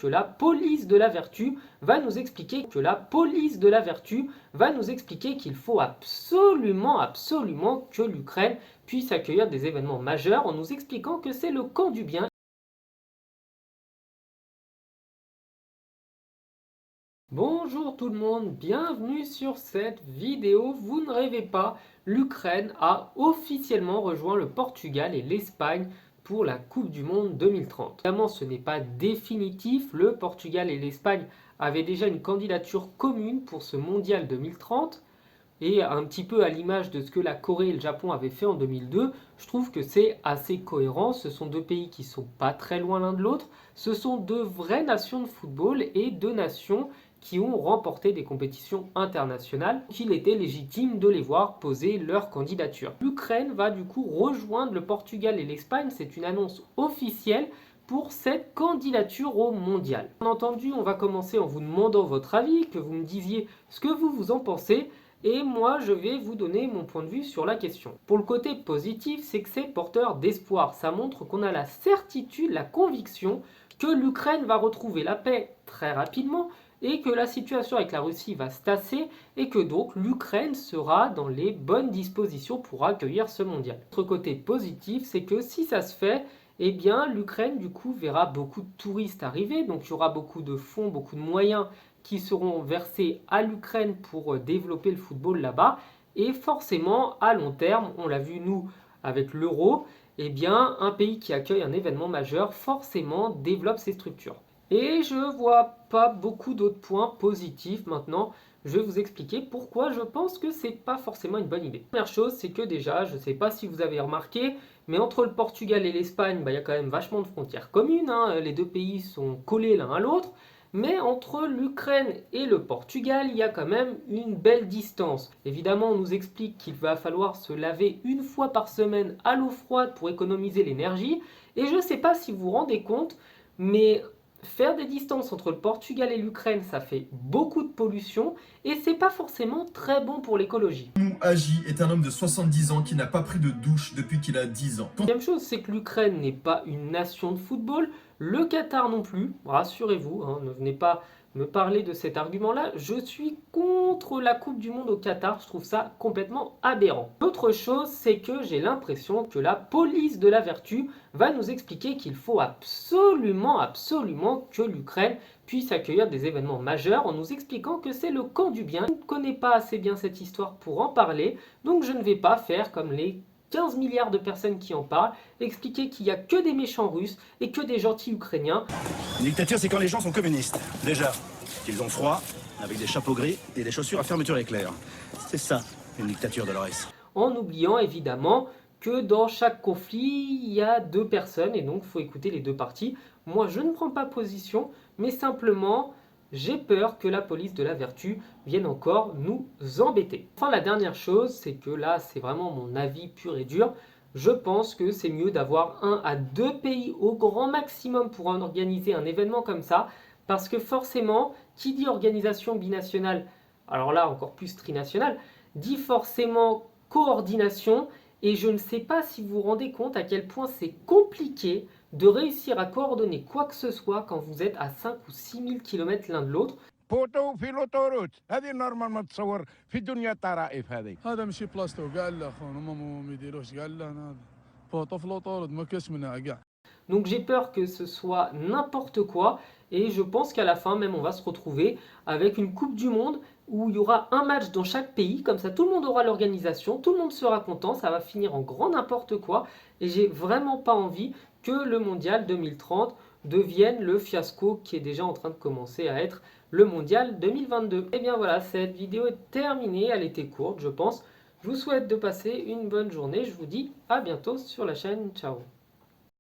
que la police de la vertu va nous expliquer qu'il faut absolument que l'Ukraine puisse accueillir des événements majeurs en nous expliquant que c'est le camp du bien. Bonjour tout le monde, bienvenue sur cette vidéo. Vous ne rêvez pas, l'Ukraine a officiellement rejoint le Portugal et l'Espagne pour la Coupe du Monde 2030. Évidemment, ce n'est pas définitif, le Portugal et l'Espagne avaient déjà une candidature commune pour ce mondial 2030. Et un petit peu à l'image de ce que la Corée et le Japon avaient fait en 2002, je trouve que c'est assez cohérent. Ce sont deux pays qui sont pas très loin l'un de l'autre. Ce sont deux vraies nations de football et deux nations qui ont remporté des compétitions internationales, qu'il était légitime de les voir poser leur candidature. L'Ukraine va du coup rejoindre le Portugal et l'Espagne, c'est une annonce officielle pour cette candidature au mondial. Bien entendu, on va commencer en vous demandant votre avis, que vous me disiez ce que vous en pensez. Et moi, je vais vous donner mon point de vue sur la question. Pour le côté positif, c'est que c'est porteur d'espoir. Ça montre qu'on a la certitude, la conviction que l'Ukraine va retrouver la paix très rapidement et que la situation avec la Russie va se tasser et que donc l'Ukraine sera dans les bonnes dispositions pour accueillir ce mondial. L'autre côté positif, c'est que si ça se fait, eh bien l'Ukraine du coup verra beaucoup de touristes arriver, donc il y aura beaucoup de fonds, beaucoup de moyens qui seront versés à l'Ukraine pour développer le football là-bas. Et forcément, à long terme, on l'a vu nous avec l'euro, eh bien, un pays qui accueille un événement majeur, forcément, développe ses structures. Et je ne vois pas beaucoup d'autres points positifs maintenant. Je vais vous expliquer pourquoi je pense que c'est pas forcément une bonne idée. La première chose, c'est que déjà, je ne sais pas si vous avez remarqué, mais entre le Portugal et l'Espagne, il y a quand même vachement de frontières communes. Les deux pays sont collés l'un à l'autre. Mais entre l'Ukraine et le Portugal, il y a quand même une belle distance. Évidemment, on nous explique qu'il va falloir se laver une fois par semaine à l'eau froide pour économiser l'énergie. Et je ne sais pas si vous vous rendez compte, mais faire des distances entre le Portugal et l'Ukraine, ça fait beaucoup de pollution et c'est pas forcément très bon pour l'écologie. Agi est un homme de 70 ans qui n'a pas pris de douche depuis qu'il a 10 ans. Deuxième chose, c'est que l'Ukraine n'est pas une nation de football, le Qatar non plus, rassurez-vous, ne venez pas me parler de cet argument-là. Je suis contre la Coupe du Monde au Qatar, je trouve ça complètement aberrant. L'autre chose, c'est que j'ai l'impression que la police de la vertu va nous expliquer qu'il faut absolument que l'Ukraine puisse accueillir des événements majeurs en nous expliquant que c'est le camp du bien. Je ne connais pas assez bien cette histoire pour en parler, donc je ne vais pas faire comme les 15 milliards de personnes qui en parlent, expliquer qu'il n'y a que des méchants russes et que des gentils ukrainiens. Une dictature, c'est quand les gens sont communistes. Déjà, qu'ils ont froid, avec des chapeaux gris et des chaussures à fermeture éclair. C'est ça, une dictature, Dolores. En oubliant évidemment que dans chaque conflit, il y a deux personnes et donc il faut écouter les deux parties. Moi, je ne prends pas position, mais simplement, j'ai peur que la police de la vertu vienne encore nous embêter. Enfin, la dernière chose, c'est que là, c'est vraiment mon avis pur et dur. Je pense que c'est mieux d'avoir 1 à 2 pays au grand maximum pour organiser un événement comme ça, parce que forcément, qui dit organisation binationale, alors là encore plus trinationale, dit forcément coordination, et je ne sais pas si vous vous rendez compte à quel point c'est compliqué de réussir à coordonner quoi que ce soit quand vous êtes à 5 ou 6 000 km l'un de l'autre. بوتو في لوتوروت هذه نورمال ما تصور في الدنيا الطرائف هذه هذا ماشي بلاصتو كاع لا خونا ما يديروش كاع لا هذا بوطو في لوطوروت ما كاش منها كاع. Donc j'ai peur que ce soit n'importe quoi et je pense qu'à la fin même on va se retrouver avec une Coupe du Monde où il y aura un match dans chaque pays, comme ça tout le monde aura l'organisation, tout le monde sera content, ça va finir en grand n'importe quoi et j'ai vraiment pas envie que le mondial 2030 devienne le fiasco qui est déjà en train de commencer à être le mondial 2022. Et bien voilà, cette vidéo est terminée, elle était courte je pense. Je vous souhaite de passer une bonne journée, je vous dis à bientôt sur la chaîne, ciao.